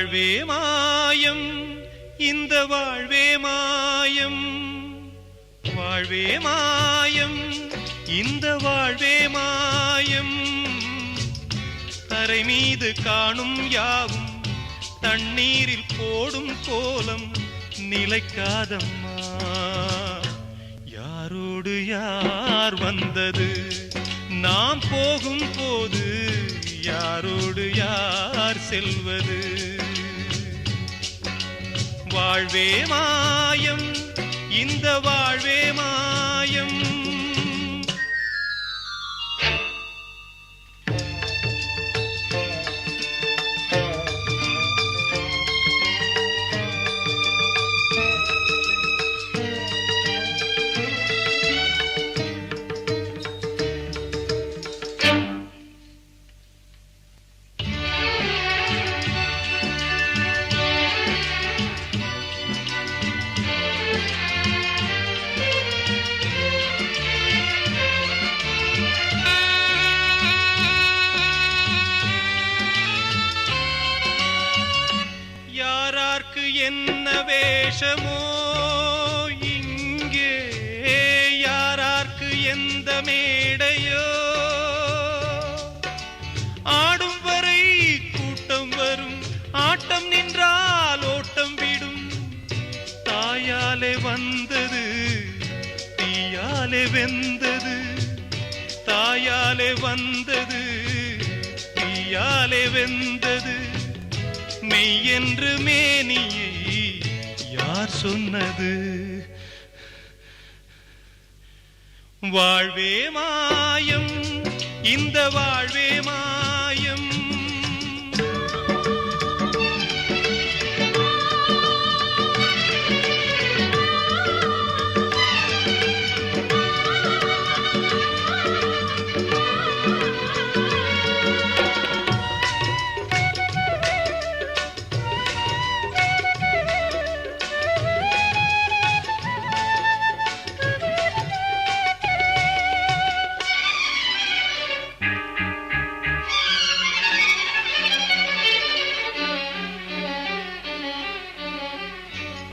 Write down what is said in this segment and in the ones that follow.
வாழ்வே மாயம் இந்த வாழ்வே மாயம், வாழ்வே மாயம் இந்த வாழ்வே மாயம். தரை மீது காணும் யாவும் தண்ணீரில் போடும் கோலம் நிலைக்காதம்மா. யாரோடு யார் வந்தது நாம் போகும் போது, யாரோடு யார் செல்வது. வாழ்வே மாயம் இந்த வாழ்வே மாயம். என்ன வேஷமோ இங்கே, யாரார்க்கு எந்த மேடையோ. ஆடும் வரை கூட்டம் வரும், ஆட்டம் நின்றால் ஓட்டம் விடும். தாயாலே வந்தது தீயாலே வெந்தது, தாயாலே வந்தது தீயாலே வெந்தது. மெய் என்று மேனியை யார் சொன்னது. வாழ்வே மாயம் இந்த வாழ்வே மாயம்.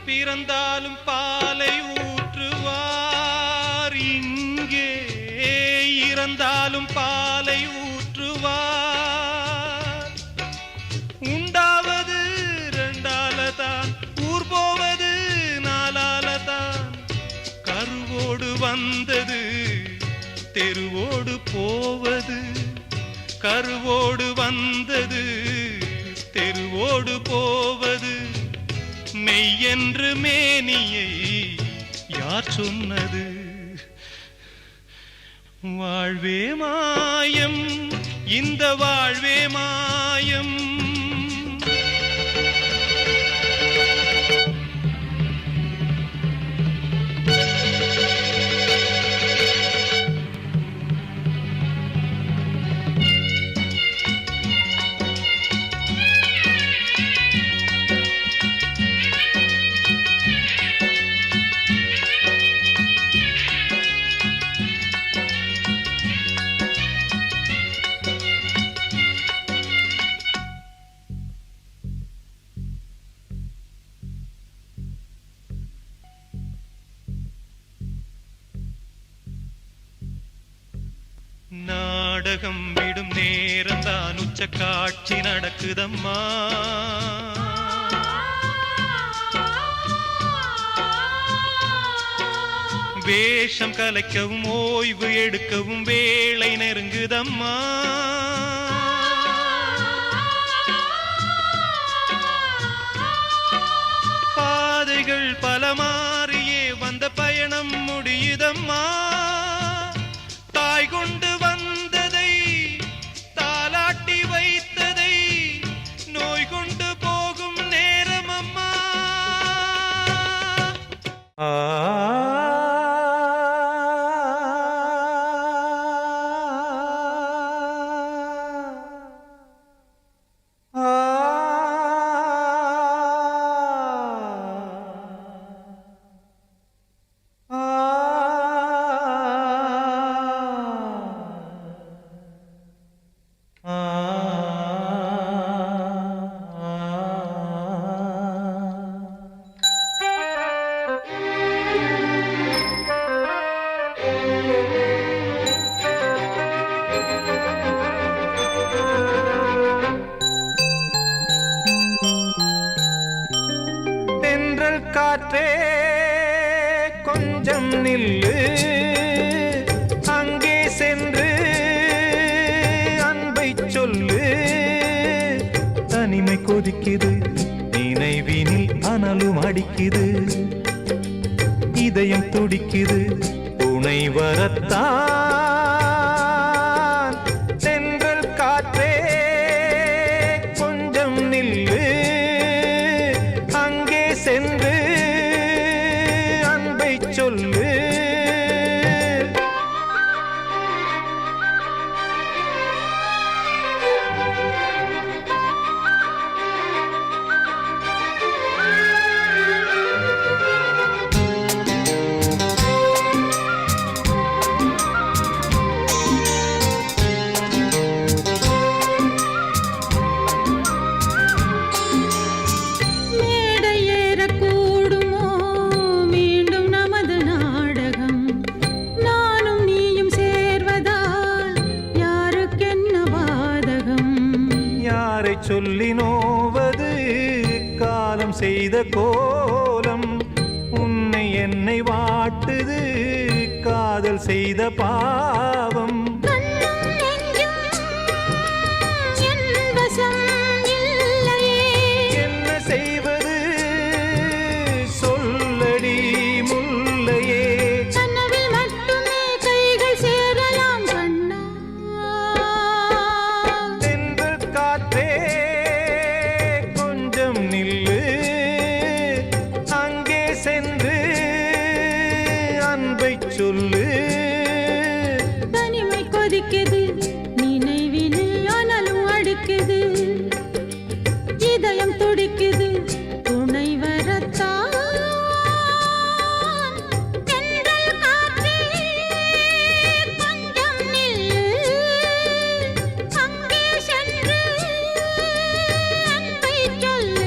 பிறந்தாலும் பாலை ஊற்றுவார் இங்கே, இறந்தாலும் பாலை ஊற்றுவார். உண்டாவது ரெண்டாலதான், ஊர் போவது நாலாலதான். கருவோடு வந்தது தெருவோடு போவது, கருவோடு வந்தது தெருவோடு போவது. மெய் என்று மேனியை யார் சொன்னது. வாழ்வே மாயம் இந்த வாழ்வே மாயம். நாடகம் விடும் நேரம் தான் உச்ச காட்சி நடக்குதம்மா. வேஷம் கலைக்கவும் ஓய்வு எடுக்கவும் வேளை நெருங்குதம்மா. பாதைகள் பல மாறியே வந்த பயணம் முடியுதம்மா. தாய் கொண்டு வந்ததை தாலாட்டி வைத்ததை நோய் கொண்டு போகும் நேரம் அம்மா. நில்லு அங்கே சென்று அன்பை சொல்லு. தனிமை கொதிக்குது நினைவினில் அனலும் அடிக்குது. இதயம் துடிக்குது துணை வரத்தான். சென்றல் காற்றே கொஞ்சம் நில்லு அங்கே சென்று அன்பை சொல்லு. சொல்லி நோவது காலம் செய்த கோலம். உன்னை என்னை வாட்டுது காதல் செய்த பாவம். என்ன செய்வது சொல்லடி முல்லையே. கனவில் மட்டுமே கைகள் சேரலாம் கண்ணா. தென்றல் காற்றே நில்லு அங்கே சென்று அன்பை சொல்லு. தனிமை கொதிக்குது நினைவினில் அனலும் அடிக்குது. இதயம் துடிக்குது துணை வரத்தான். தென்றல் காற்றே கொஞ்சம் நில்லு அங்கே சென்று அன்பை சொல்லு.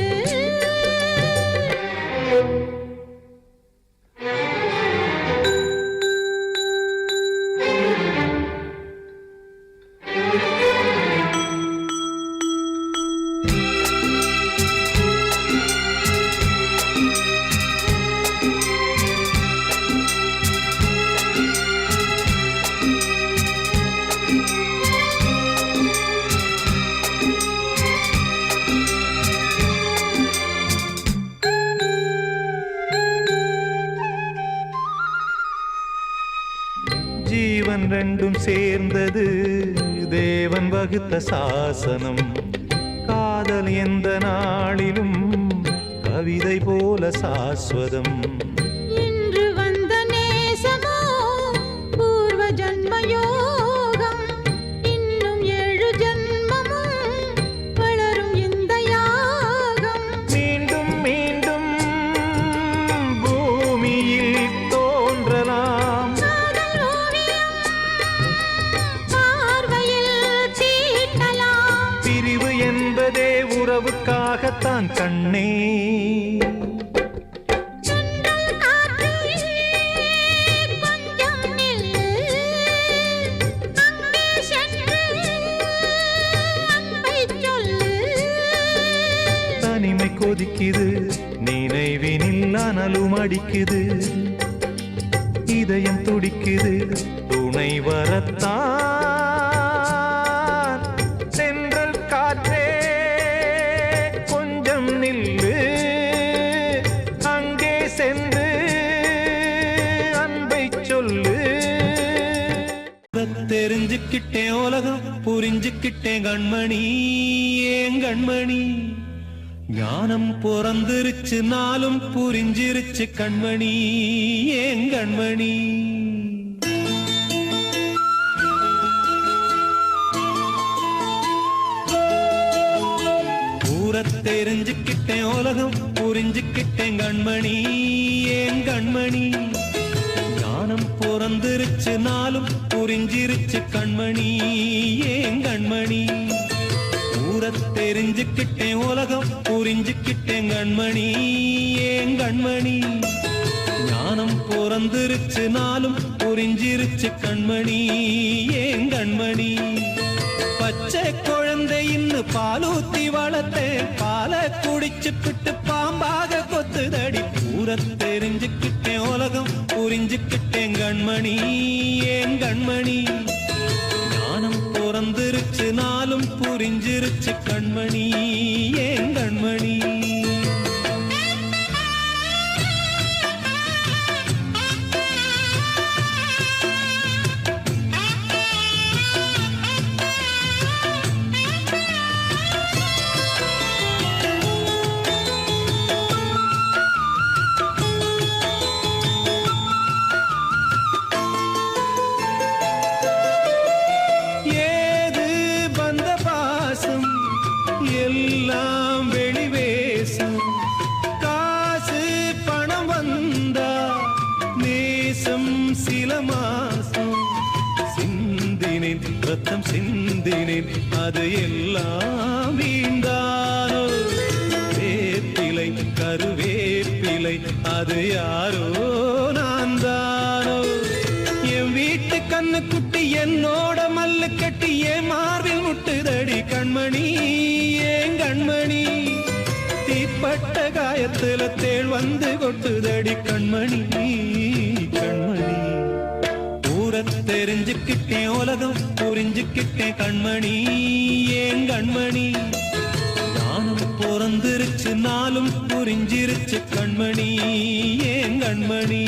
ஜீவன் ரெண்டும் சேர்ந்தது தேவன் வகுத்த சாசனம். காதல் எந்த நாளிலும் கவிதை போல சாஸ்வதம். இன்று வந்த நேசமோ பூர்வ ஜன்மயோகம். இன்னும் 7 ஜன்மமும் வளரும் இந்த யாகம். மீண்டும் மீண்டும் பூமியில் தோன்றலாம். பிரிவு என்பதே உறவுக்காகத்தான் கண்ணே. தனிமை கொதிக்குது நினைவினில் அனலும் அடிக்குது. இதயம் துடிக்குது துணை வரத்தான். சென்றல் காற்றே கொஞ்சம் நில்லு அங்கே சென்று அன்பை சொல்லு. தெரிஞ்சுக்கிட்டேன் உலகம் புரிஞ்சுக்கிட்டேன் கண்மணி ஏன் கண்மணி. ஞானம் பிறந்திருச்சு நாளும் புரிஞ்சிருச்சு கண்மணி ஏன் கண்மணி. தெரிஞ்சுக்கிட்டேன் உலகம் புரிஞ்சுக்கிட்டேன் கண்மணி ஏன் கண்மணி. ஞானம் பிறந்திருச்சு நாளும் புரிஞ்சிருச்சு கண்மணி ஏன் கண்மணி. தெரிஞ்சுக்கிட்டேன் உலகம் புரிஞ்சுக்கிட்டேன் கண்மணி ஏன் கண்மணி. ஞானம் பிறந்திருச்சு நாளும் புரிஞ்சிருச்சு கண்மணி ஏன் கண்மணி. பச்சை குழந்தை இன்னு பாலூத்தி வளர்த்தேன் பாலை குடிச்சுப்பிட்டு பாம்பாக கொத்துதடி பூர தெரிஞ்சுக்கிட்டேன் உலகம் புரிஞ்சுக்கிட்டேன் கண்மணி ஏன் கண்மணி ஞானம் பிறந்திருச்சு நாளும் புரிஞ்சிருச்சு கண்மணி ஏன் கண்மணி எல்லாம் வெளிவேசம் காசு பணம் வந்தா நேசம் சில மாசம் சிந்தினேன் ரத்தம் சிந்தினேன் அது எல்லாம் வீண்டானோ வேப்பிலை கருவேப்பிலை அது யாரோ நான் தானோ என் வீட்டு கண்ணு குட்டி என்னோட மல்லு கட்டி என் மார்பில் முட்டுதடி கண்மணி ஏன் கண்மணி தீப்பட்ட காயத்துல தேள் வந்து கொட்டுதடி கண்மணி கண்மணி ஊர தெரிஞ்சுக்கிட்டேன் உலகம் புரிஞ்சுக்கிட்டேன் கண்மணி ஏன் கண்மணி ஞானம் பிறந்திருச்சு நாளும் புரிஞ்சிருச்சு கண்மணி ஏன் கண்மணி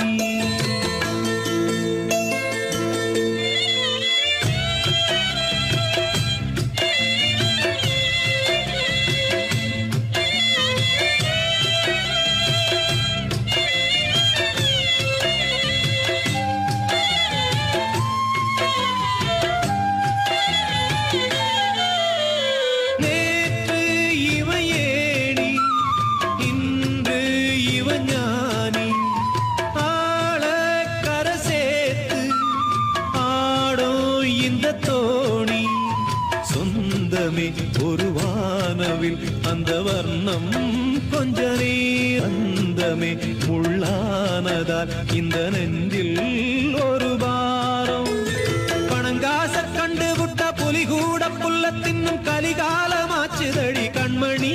ஒரு வானவில் அந்த வர்ணம் கொஞ்ச நேரந்தமே முள்ளானதால் இந்த நெஞ்சில் ஒரு பாரம் பணங்காச கண்டு விட்ட புலி கூட புல்ல தின்னும் கலிகாலமாச்சுதடி கண்மணி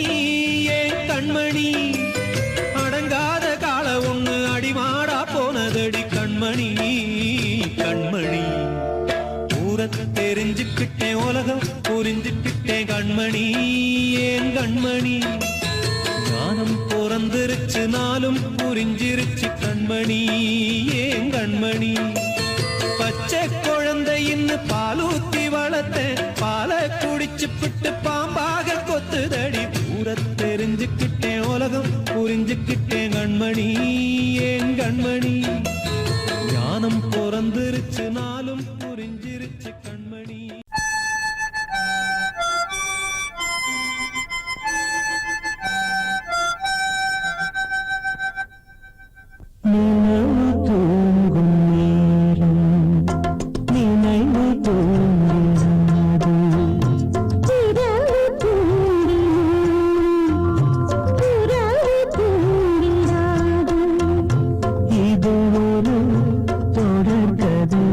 ஏன் கண்மணி அடங்காத கால ஒண்ணு அடிமாடா போனதடி கண்மணி கண்மணி தெரிஞ்சுக்கிட்டேன் உலகம் புரிஞ்சுக்கிட்டேன் கண்மணி ஏன் கண்மணி ஞானம் பிறந்திருச்சு நாளும் புரிஞ்சிருச்சு கண்மணி ஏன் கண்மணி பச்சை குழந்தை இன்னு பாலூத்தி வளர்த்தேன் பாலை குடிச்சுப்பிட்டு பாம்பாக கொத்துதடி பூர தெரிஞ்சுக்கிட்டேன் உலகம் புரிஞ்சுக்கிட்டேன் கண்மணி ஏன் கண்மணி ஞானம் பிறந்திருச்சு நாளும் புரிஞ்சிருச்சு கண்மணி நினைவு தூங்கும் நேரம் நினைவு தூங்காது இரவு தூங்கினாலும் உறவு தூங்கினாது இது ஒரு தொடர்கதை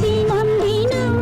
தினம் தினம்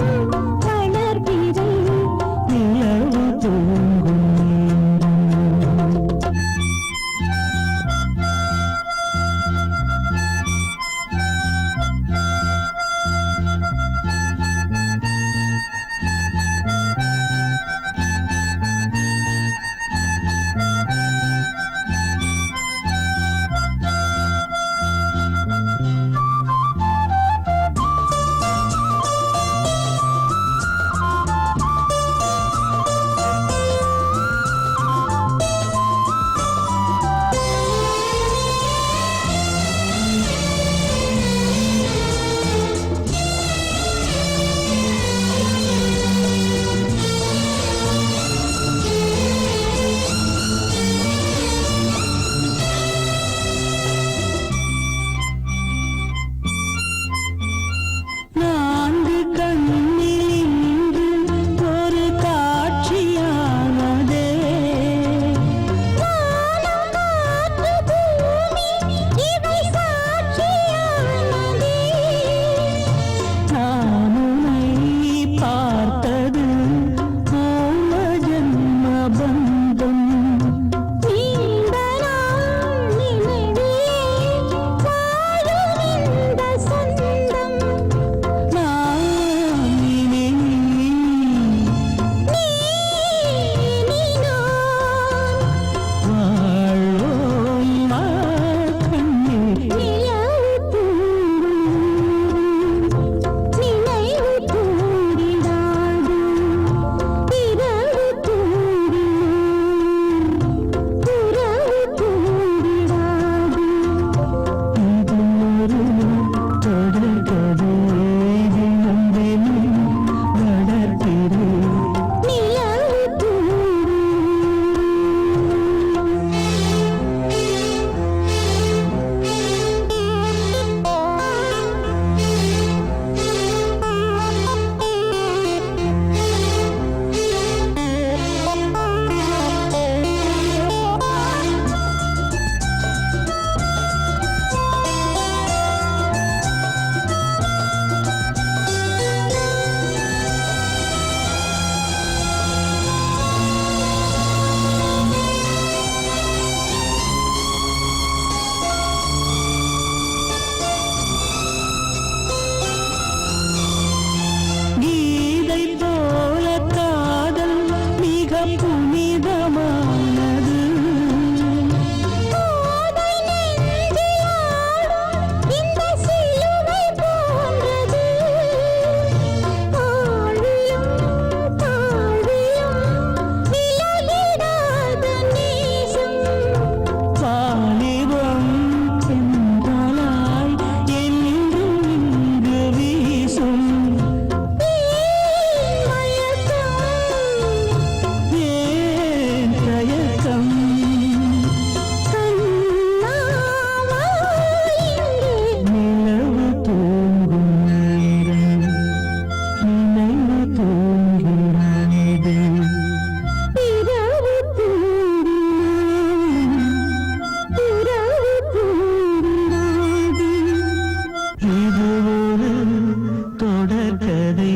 அதை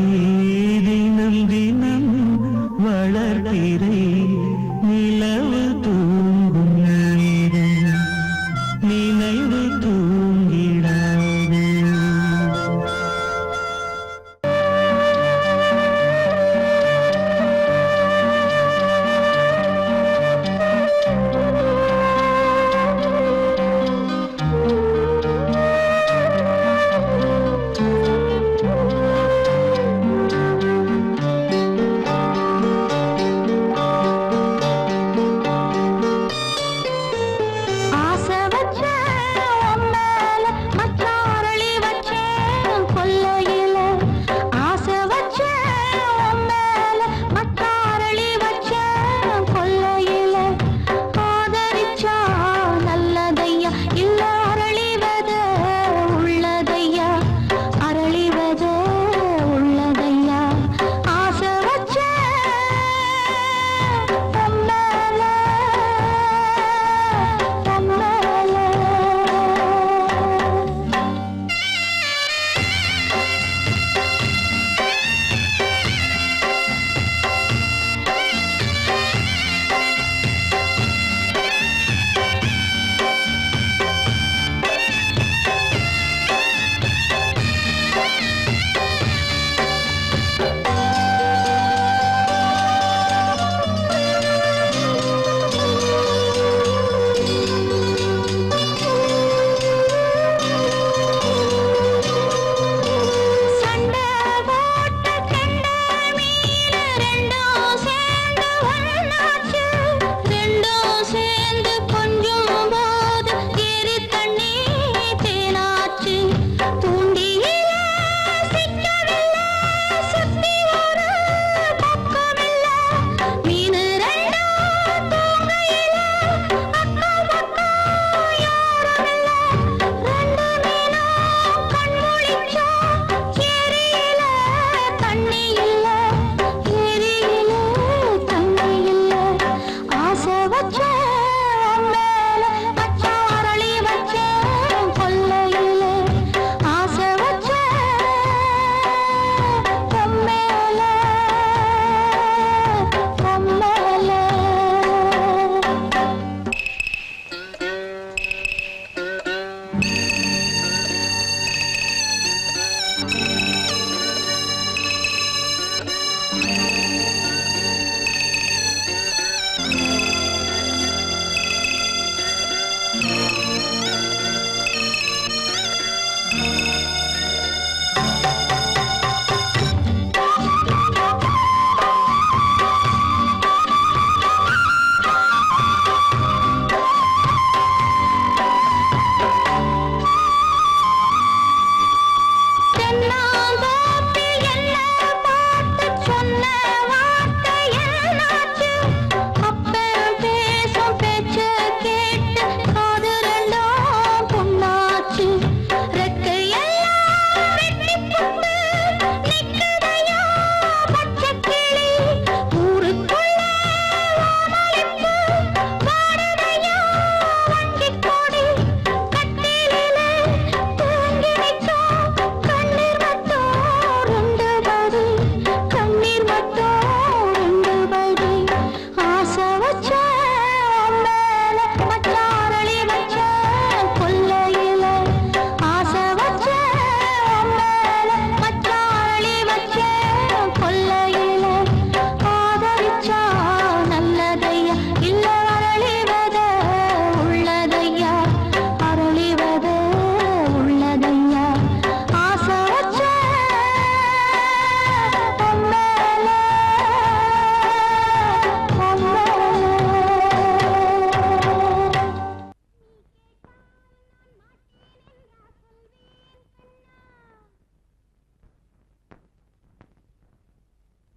தினம் தினம் வளர்பிறை நிலவு தூங்கும் நேரம் நினைவு தூங்கிடாது.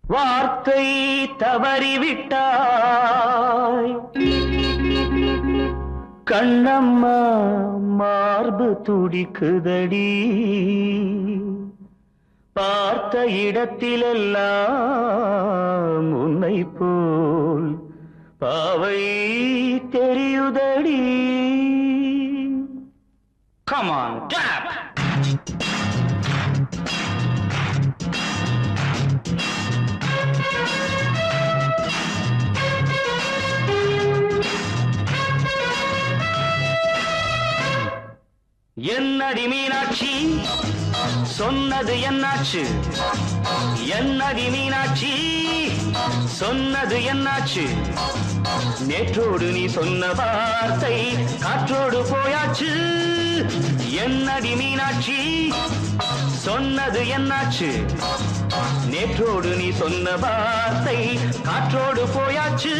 வார்த்தை தவறிவிட்டாய் கண்ணம்மா மார்பு துடிக்குதடி பார்த்த இடத்திலெல்லாம் உன்னை போல் பாவை தெரியுதடி. Come on, clap! என்னடி மீனாட்சி சொன்னது என்னாச்சு என்னடி மீனாட்சி சொன்னது என்னாச்சு நேற்றோடு நீ சொன்ன வார்த்தை காற்றோடு போயாச்சு என்னடி மீனாட்சி சொன்னது என்னாச்சு நேற்றோடு நீ சொன்ன வார்த்தை காற்றோடு போயாச்சு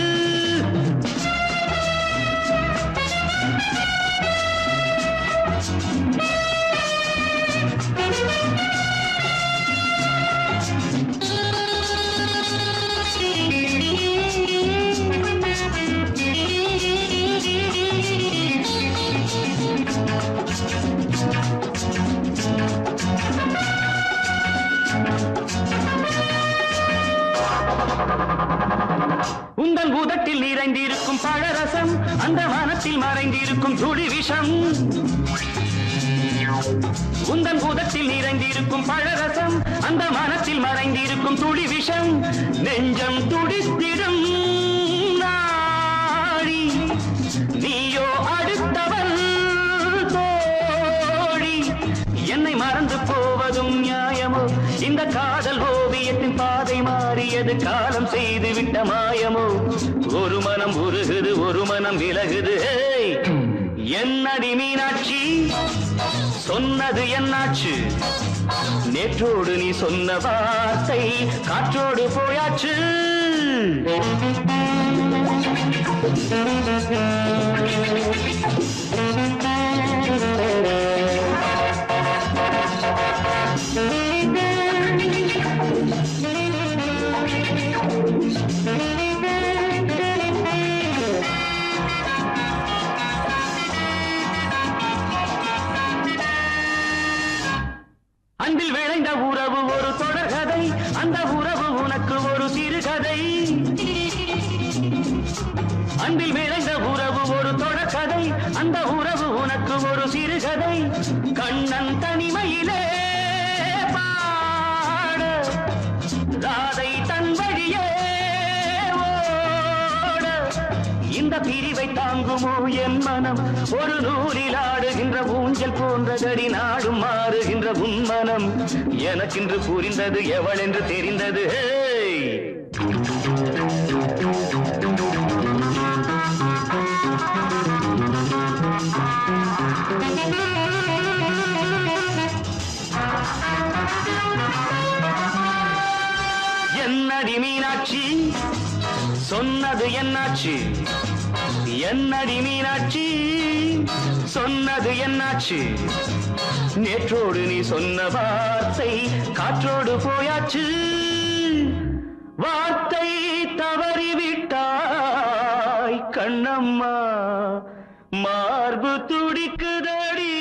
உந்தன் பூதத்தில் நிறைந்திருக்கும் பழரசம் அந்த வானத்தில் மறைந்திருக்கும் துளி விஷம் உந்தன் பூதத்தில் நிறைந்திருக்கும் பழரசம் அந்த வானத்தில் மறைந்திருக்கும் துளி விஷம் நெஞ்சம் துடித்திடும் நாடி நீயோ அடுத்தவன் தோழி என்னை மறந்து போவதும் நியாயமோ இந்த காதல் ஓவியத்தின் பாதை மாறியது காலம் செய்து விட்ட மாயமோ ஒரு மனம் உருகுது ஒரு மனம் விலகுது என்னடி மீனாட்சி சொன்னது என்னாச்சு நேற்றோடு நீ சொன்ன வார்த்தை காற்றோடு போயாச்சு அன்பில் விளைந்த உறவு ஒரு தொடர்கதை அந்த உறவு உனக்கு ஒரு சிறுகதை அன்பில் விளைந்த உறவு ஒரு தொடர்கதை அந்த உறவு உனக்கு ஒரு சிறுகதை கண்ணன் தனிமையிலே பாட ராதை தன் வழியே ஓட இந்த பிரிவை தாங்குமோ என் மனம் ஒரு நூலில் ஆடுகின்ற ஊஞ்சல் போன்றதடி நாடும் மாறுகின்ற உன்மனம் எனக்கென்று புரிந்தது எவள் என்று தெரிந்தது என்னடி மீனாட்சி சொன்னது என்னாச்சு என்னடி மீனாட்சி சொன்னது என்னாச்சு நேற்றோடு நீ சொன்ன வார்த்தை காற்றோடு போயாச்சு வார்த்தை தவறிவிட்டாய் கண்ணம்மா மார்பு துடிக்குதடி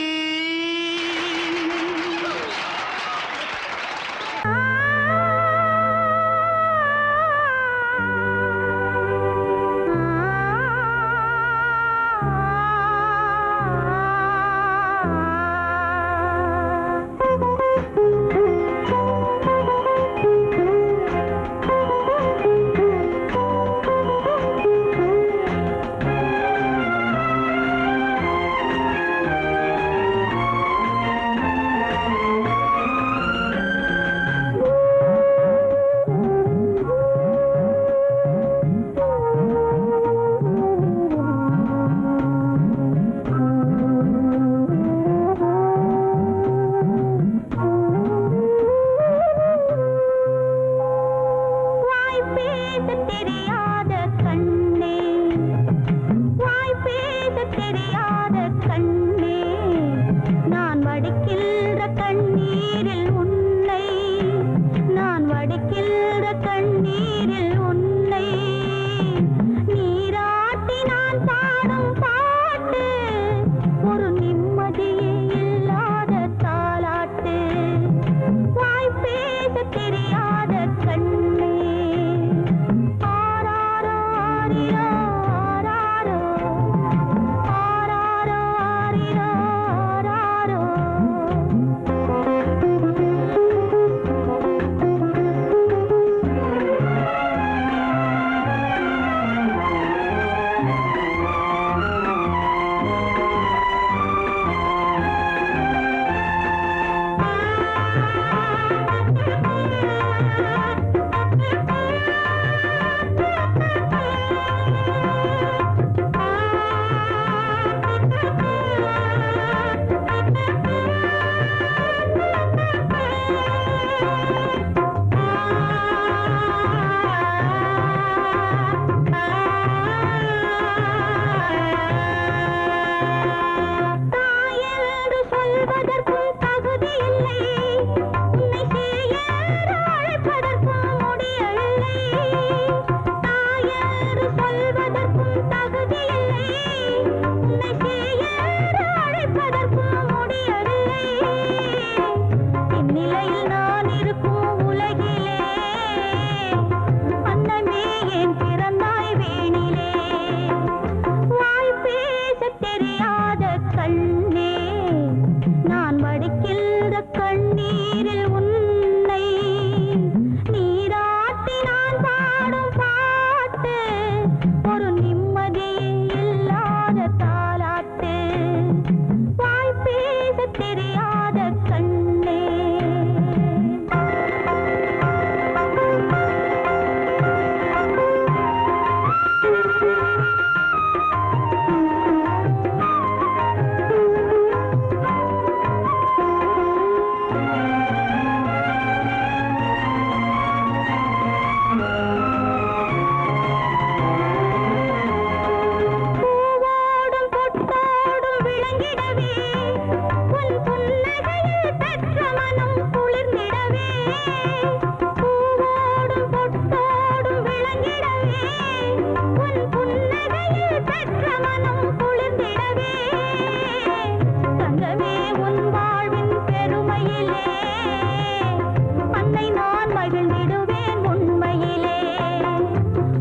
வருவேன் உண்மையிலே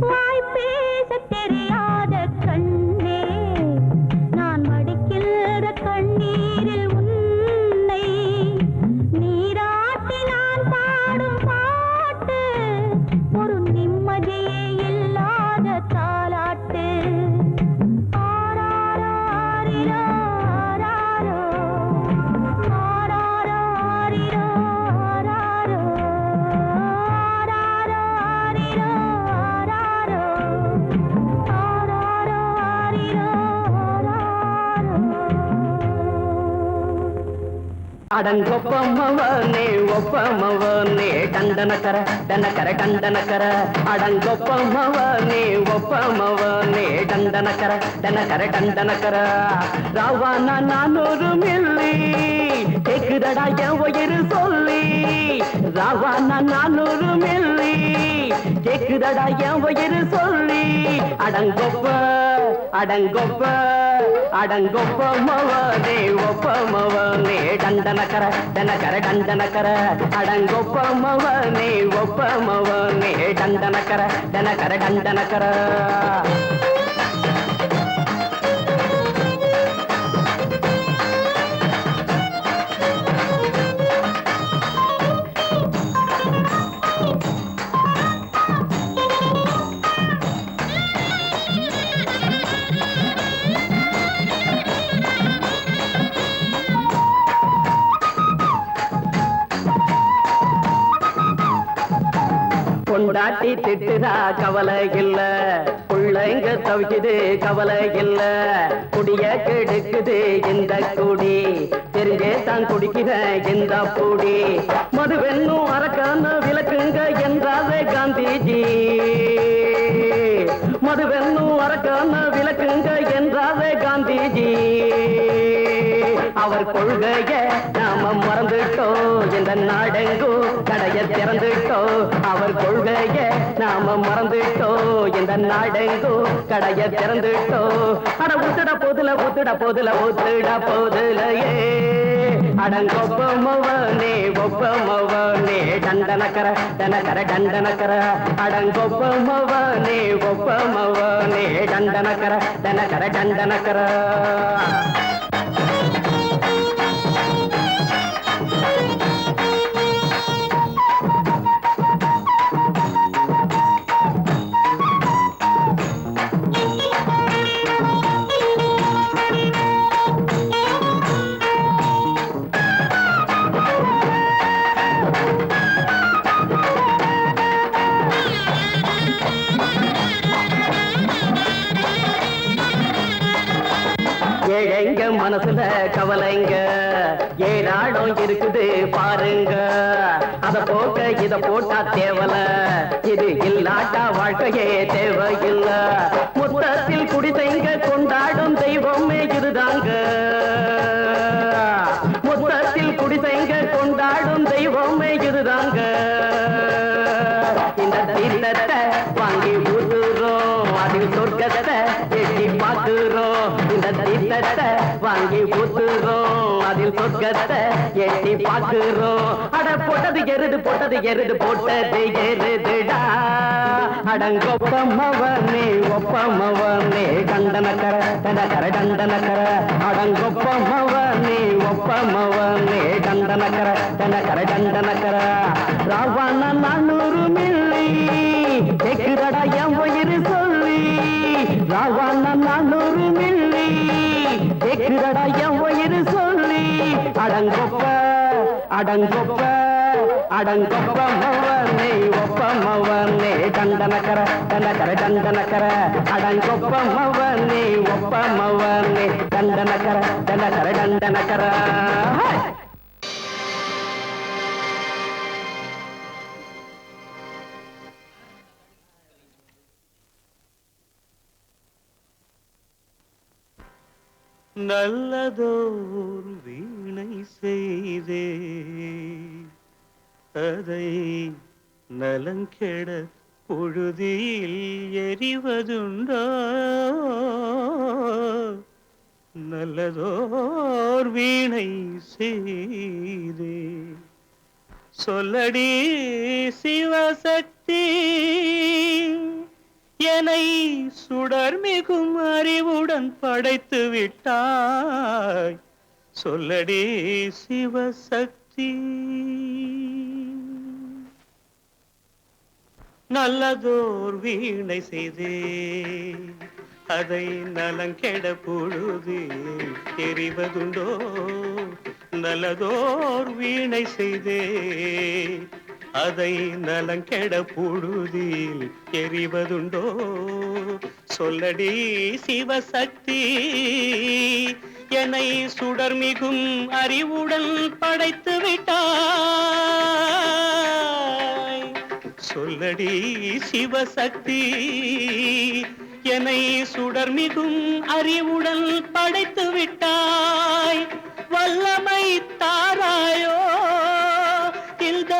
வாய் பேசத் தெரியாத கண்ணே நான் வடிக்கின்ற கண்ணீரில் உன்னை நீராட்டி நான் பாடும் பாட்டு ஒரு நிம்மதியே இல்லாத தாலாட்டு ஆராரோ ஆரிரோ ஆராரோ ஆராரோ ஆரிரோ ஆராரோ ஆராரோ ஆரிரோ ஆராரோ ஆராரோ ஆரிரோ ஆராரோ அடங்கொப்பமவனே ஒப்பமவனே டண்டனக்கர டனக்கர டண்டனக்கர அடங்கொப்பமவனே ஒப்பமவனே டண்டனக்கர டனக்கர டண்டனக்கர ராவானா நானூறு மில்லி கேக்குதடா என் உயிர் சொல்லி ராவானா நானூறு மில்லி கேக்குதடா என் உயிர் சொல்லி அடங்கொப்ப அடங்கொப்ப அடங்கொப்பமவனே ஒப்பமவனே டண்டனக்கர டனக்கர டண்டனக்கர அடங்கொப்பமவனே ஒப்பமவனே டண்டனக்கர டனக்கர டண்டனக்கர பொண்டாட்டி திட்டுதா கவலை இல்ல புள்ளைங்க தவிக்குது கவலை இல்ல குடிய கெடுக்குது இந்த குடி தெரிஞ்சே தான் குடிக்கிற இந்த பூடி மதுவென்னும் அரக்கான விளக்குங்க என்றாரே காந்திஜி மதுவென்னும் அரக்கான விளக்குங்க என்றாரே காந்திஜி அவர் கொள்கைய நாம மறந்துட்டோம் இந்த நாடெங்கும் கடைய திறந்துட்டோம் அவர் கொள்கைய நாம மறந்துட்டோம் இந்த நாடெங்கும் கடைய திறந்துட்டோம் அட ஊத்துட போதுல ஊத்துட போதுல ஊத்துட போதுலையே அடங்கொப்பமவனே ஒப்பமவனே டண்டனக்கர டனக்கர டண்டனக்கர அடங்கொப்பமவனே ஒப்பமவனே டண்டனக்கர டனக்கர டண்டனக்கர ஏழைங்க மனசுல கவலைங்க ஏராளம் இருக்குது பாருங்க அத போக்க இத போட்டா தேவல இது இல்லாட்டா வாழ்க்கையே தேவையில்ல மொத்தத்தில் குடிசைங்க கொண்டாடும் தெய்வமே இதுதாங்க மொத்தத்தில் குடிசைங்க கொண்டாடும் தெய்வமே இதுதாங்க இந்த தீர்த்தத்தை வாங்கி ஊத்துறோம் அதில் சொர்க்கத்தை எட்டி பார்க்கிறோம் இந்த தீர்த்தத்தை வாங்கி ஊத்துறோம் அதில் சொர்க்கத்தை எட்டி பார்க்கிறோம் அட போட்டது எருது போட்டது எருதுடா அடங்கொப்பமவனே ஒப்பமவனே கண்டனக்கர டனக்கர டண்டனக்கர அடங்கொப்பமவனே ஒப்பமவனே கண்டனக்கர டனக்கர டண்டனக்கர ராவண நானூறு மில்லி கேக்குதடா என் உயிர் சொல்லி ராவண நானூறு மில்லி கேக்குதடா என் உயிர் சொல்லி அடங்கொப்ப அடங்கொப்ப அடங்கொப்பமவனே ஒப்பமவனே டண்டனக்கர டனக்கர டண்டனக்கர அடங்கொப்பமவனே ஒப்பமவனே டண்டனக்கர டனக்கர டண்டனக்கர நல்லதோர் வீணை செய்தே அதை நலங்கெட பொழுதில் எறிவதுண்டோ நல்லதோர் வீணை செய்தே சொல்லடி சிவசக்தி என்னை சுடர் மிகும் அறிவுடன் படைத்து விட்டாய் சொல்லடி சிவசக்தி நல்லதோர் வீணை செய்தே அதை நலங்கெட பொழுது தெரிவதுண்டோ நல்லதோர் வீணை செய்தே அதை நலங்கெட பொழுதில் எறிவதுண்டோ சொல்லடி சிவசக்தி என்னை சுடர் மிகும் அறிவுடன் படைத்து விட்டாய் சொல்லடி சிவசக்தி என்னை சுடர் மிகும் அறிவுடன் படைத்து விட்டாய் வல்லமை தாராயோ இந்த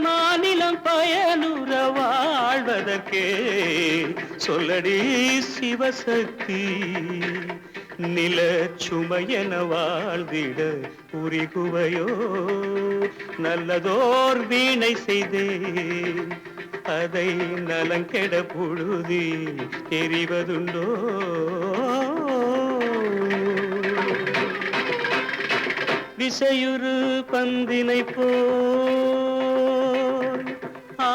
மாநிலம் பயனுற வாழ்வதற்கே சொல்லடி சிவசக்தி நில சுமையென வாழ்ந்திட புரிகுவையோ நல்லதோர் வீணை செய்தே அதை நலங்கெட பொழுதில் தெரிவதுண்டோ விசையுறு பந்தினை போல் ஆ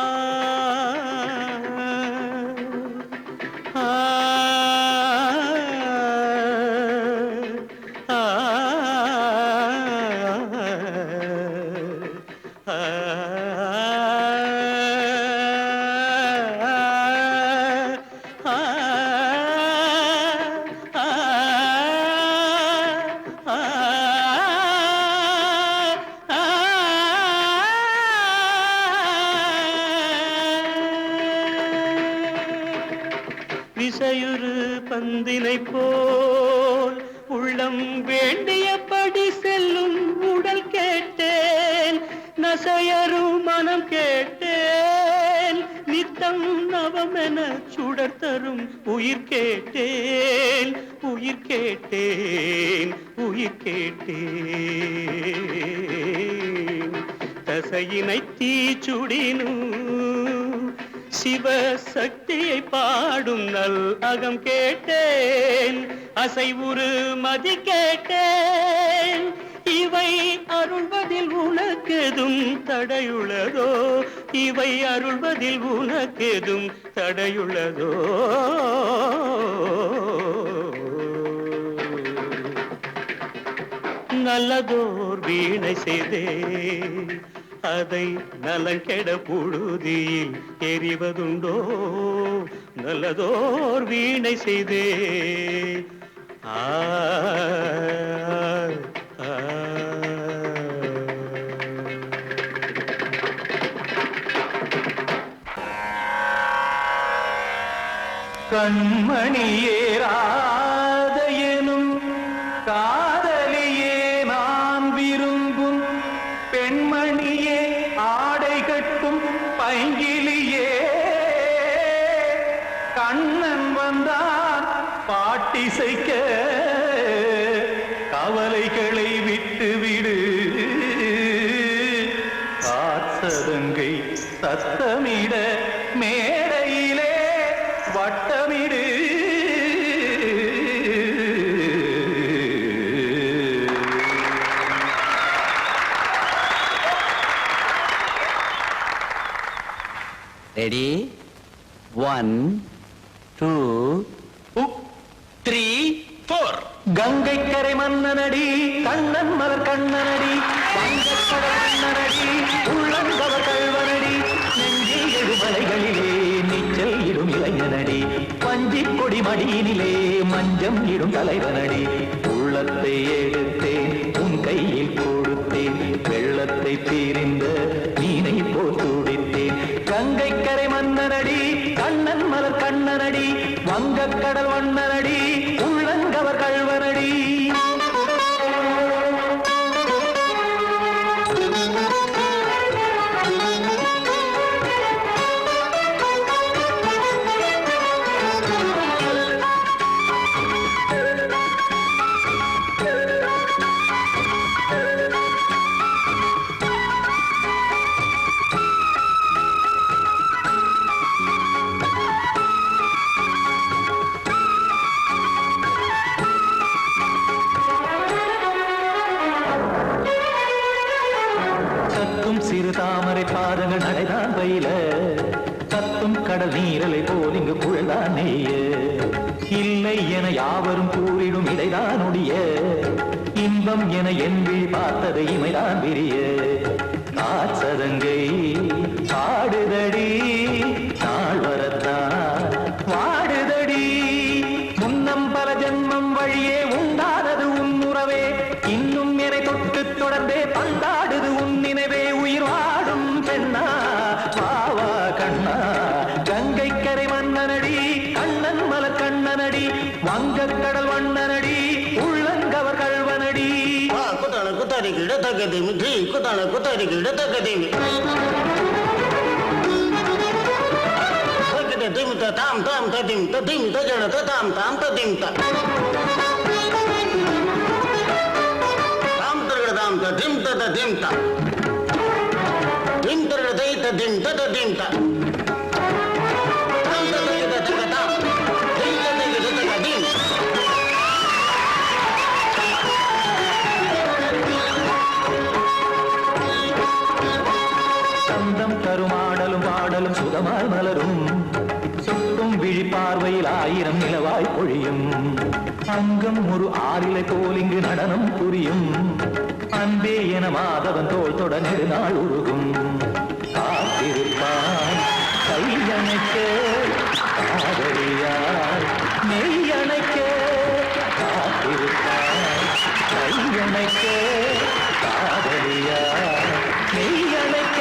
விசையுறு பந்தினை போல் உள்ளம் வேண்டியபடி செல்லும் உடல் கேட்டேன் நசையரும் மனம் கேட்டேன் நித்தம் நவமென சுடர் தரும் உயிர் கேட்டேன் உயிர் கேட்டேன் உயிர் கேட்டேன் தசையினை தீச்சுடினும் சிவசக்தியை பாடும் நல் அகம் கேட்டேன் அசைவுறு மதி கேட்டேன் இவை அருள்வதில் உனக்கெதும் தடையுள்ளதோ இவை அருள்வதில் உனக்கெதும் தடையுள்ளதோ நல்லதோர் வீணை செய்தே அதை நலங்கெட பொழுதில் எறிவதுண்டோ நல்லதோர் வீணை செய்தே ஆ கண்மணியேராத எனும் காதலியே நான் விரும்பும் பெண்மணியே ஆடை கட்டும் பைங்கிலியே கண்ணன் வந்தான் பாட்டிசைக்க கவலைகளை விட்டுவிடு காசதங்கை சத்தமிட மேடையிலே வட்டமிடு Ready? 1, 2, 3, 4. கங்கை கரை மன்னனடி கண்ணன் மலர் கண்ணனடி வங்கக்கடல் மன்னனடி உள்ளங்கவர் கல்வனடி நெஞ்சில் எழுமலைகளிலே நீச்சல் இடும் இளைஞனடி பஞ்சி கொடி மடியினிலே மஞ்சம் இடும் தலைவனடி உள்ளத்தை எடுத்தேன் உன் கையில் கொடுத்தேன் வெள்ளத்தை தீரிந்த மீனை போல் துடித்தேன் கங்கை கரை மன்னனடி கண்ணன் மலர் கண்ணனடி வங்கக்கடல் வண்ணனடி உள்ளங்கவர் கல்வனடி கத்தும் கடல் நீரலை போல் இங்கு புழல்தான் நெய்ய இல்லை என யாவரும் கூறிடும் இடைதான் ஒடிய இன்பம் என என் விழி பார்த்தது இமைதான் விரிய காற்சதங்கை பாடுதடி நாள் வரத்தான் வாடுதடி முன்னம் பல ஜென்மம் வழியே உண்டானது உன் உறவே இன்னும் என்னை தொட்டு தொடர்ந்தே பந்தாடுது உன் நினைவே உயிர் வாடும் பெண்ணா வாவா கண்ணா கங்கை கரை மன்னனடி கண்ணன் மலர் கண்ணனடி வங்கக் கடல் வண்ணனடி உள்ளங்கவர் கல்வனடி குத்தான குத்தாரி கிட தகதிமி ஜி குத்தான குத்தாரி கிட தகதிமி திம் தாம் தாம் ததிம் ததிம் தஜன தாம் தாம் ததிம் தாம் தர்கட தாம் ததிம் ததிம் தாம் திம் தர்கட தை ததிம் ததிம் தாம் தாம் ததிம் ததிம் தாம் திம் ததிம் ததிம் சந்தம் தருமாடலும் பாடலும் சுகமாய் மலரும் சுட்டும் விழி பார்வையில் ஆயிரம் நிலவாய் பொழியும் அங்கம் ஒரு ஆறிலை போல் இங்கு நடனம் புரியும் அன்பே என மாதவன் தோல் தொட நெடுநாள் உருகும் காத்திருப்பான் கையணைக்க காதலியார் மெய்யணைக்க காத்திருப்பான் கையணைக்க காதலியார் மெய்யணைக்க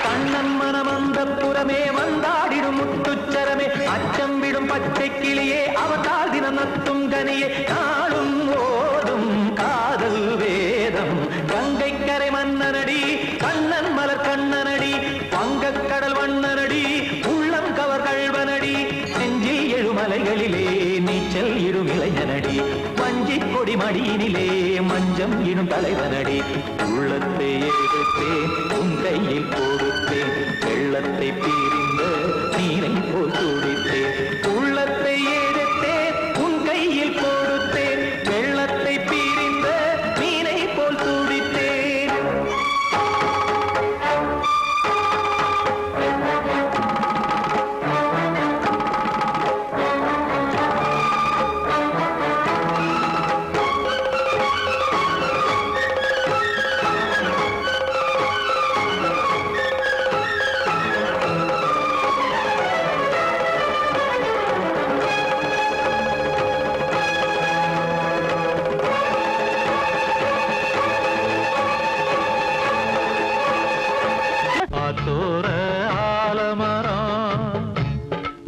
கண்ணன் மனம் அந்த புறமே வந்தாடிடும் முத்துச்சரமே அச்சம் விடும் பச்சை கிளியே அவதால் தினம் நத்தும் கனியே நாளும் ஓடும் காதல் வேதம் கங்கை கரை மன்னனடி கண்ணன் மலர் கண்ணனடி வங்கக் கடல் வண்ணனடி உள்ளம் கவர் கல்வனடி நெஞ்சில் எழுமலைகளிலே நீச்சல் இடும் இளைஞனடி வஞ்சிக் கொடி மடியினிலே மஞ்சம் இடும் தலைவனடி உள்ளத்தை எடுத்தேன் உன் கையில் கொடுத்தேன் வெள்ளத்தை பிரிந்த நீரை போல் துடித்தேன் உள்ளத்தை எடுத்தேன் உன் கையில் கொடுத்தேன் வெள்ளத்தை பிரிந்த நீரை போல் துடித்தேன் காத்தோர ஆலமரம்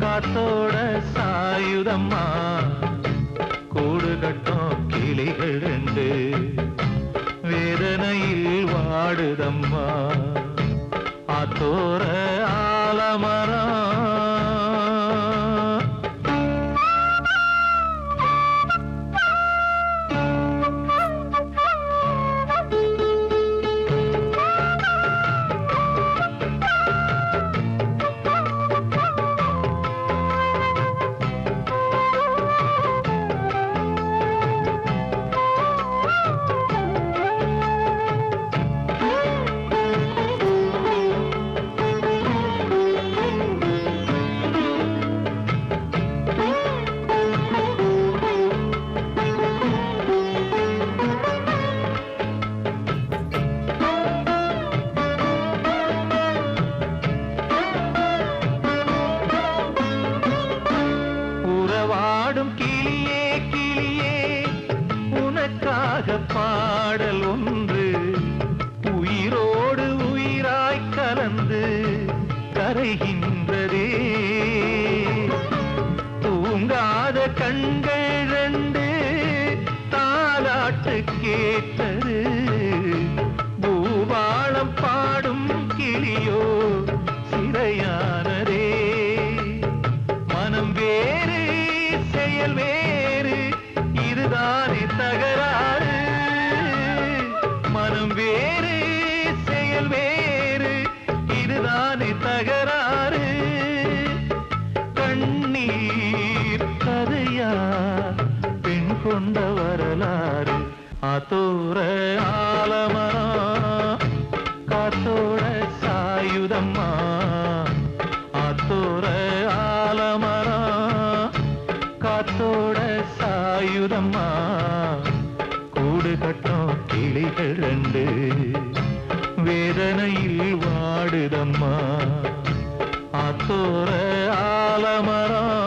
காத்தோட சாயுதம்மா கூடு கட்டும் கிளிகள் ரெண்டு வேதனையில் வாடுதம்மா ஆத்தோர ஆலமரம் உறவாடும் கிளியே கிளியே உனக்காக பாடல் ஒன்று உயிரோடு உயிராய் கலந்து கரைகின்றதே தூங்காத கண்கள் ரெண்டு தாலாட்டு கேட்டது பூபாளம் பாடும் கிளியோ சிறையானதே மனம் வேறு செயல் வேறு இதுதானே தகராறு மனம் வேறு செயல் வேறு இதுதானே தகராறு கண்ணீர் கதையா பெண் கொண்ட வரலாறு ஆத்தோர ஆலமரம் காத்தோட சாயுதம்மா கைகள் ரெண்டு வேதனையில் வாடுதம்மா ஆத்தோர ஆலமரம்.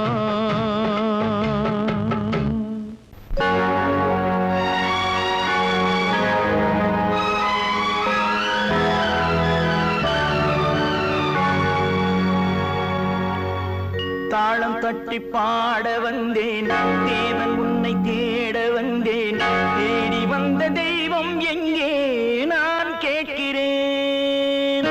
தாளம் தட்டி பாட வந்தேன் தேவன் உன்னை தேட வந்தேன் தேடி வந்த தெய்வம் எங்கே நான் கேட்கிறேன்.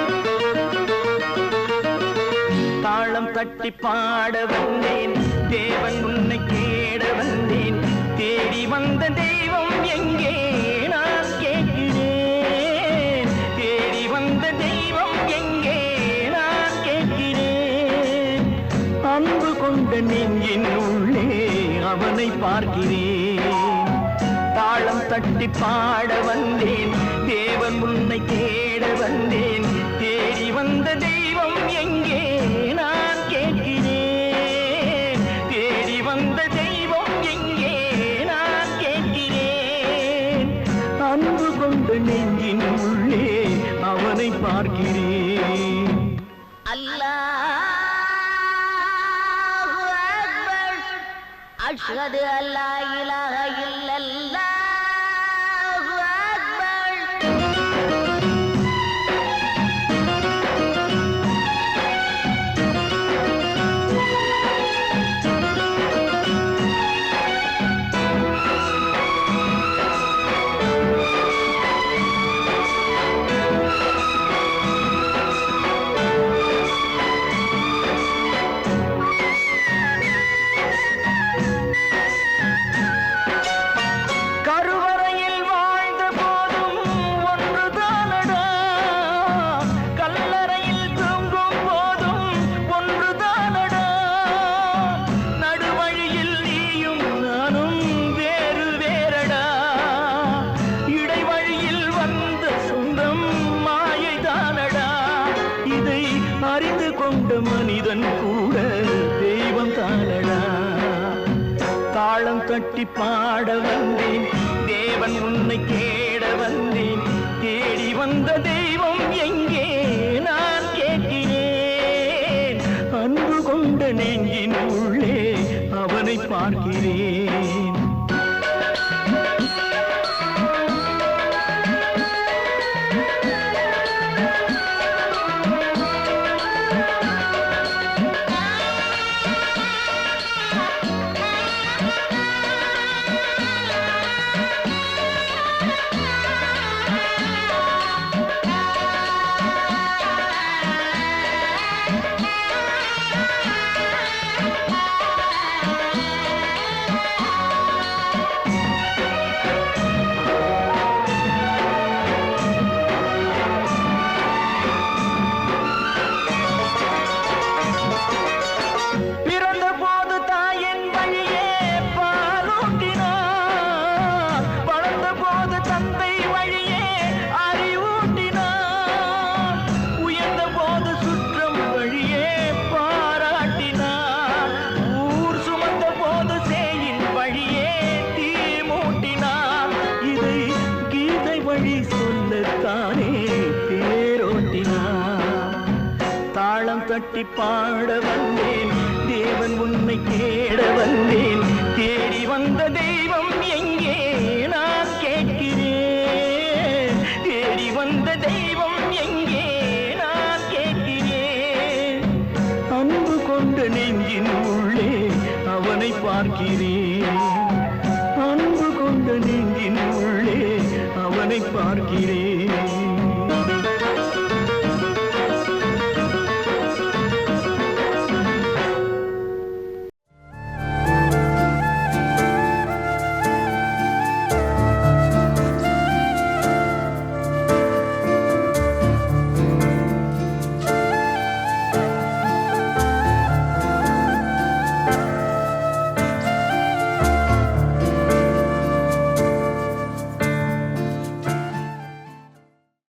தாளம் தட்டி பாட வந்தேன் தேவன் உன்னை தேட வந்தேன் தேடி வந்த தெய்வம் எங்கே நான் கேட்கிறேன். தேடி வந்த தெய்வம் எங்கே நான் கேட்கிறேன். அன்பு கொண்ட நெஞ்சின் உள்ளே அவனை பார்க்கிறேன். தாளம் தட்டி பாட வந்தேன் தேவன் உன்னை தேட வந்தேன் தேடி வந்த தெய்வம் எங்கே நான் கேட்கிறேன். தேடி வந்த தெய்வம் எங்கே நான் கேட்கிறேன். அன்பு கொண்ட நெஞ்சின் உள்ளே அவனை பார்க்கிறேன். أشهد أن لا إله إلا الله أكبر. மனிதன் கூட தெய்வம் தானடா. தாளம் தட்டி பாட வந்தேன் தேவன் உன்னை தேட வந்தேன் தேடி வந்த தெய்வம் எங்கே நான் கேட்கிறேன். அன்பு கொண்ட நெஞ்சின் உள்ளே அவனை பார்க்கிறேன். தாளம் தட்டி பாட வந்தேன் தேவன் உன்னை தேட வந்தேன் தேடி வந்த தெய்வம் எங்கே நான் கேட்கிறேன். தேடி வந்த தெய்வம் எங்கே நான் கேட்கிறேன். அன்பு கொண்ட நெஞ்சின் உள்ளே அவனை பார்க்கிறேன். அன்பு கொண்ட நெஞ்சின் உள்ளே அவனை பார்க்கிறேன்.